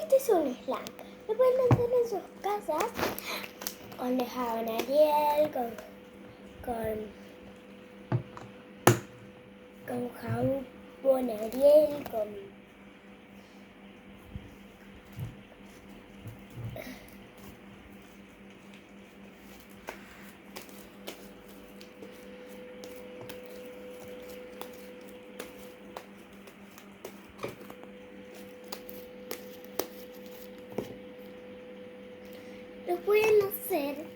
Este es un slime. Lo pueden hacer en sus casas con jabón Ariel, con jabón Ariel, lo pueden hacer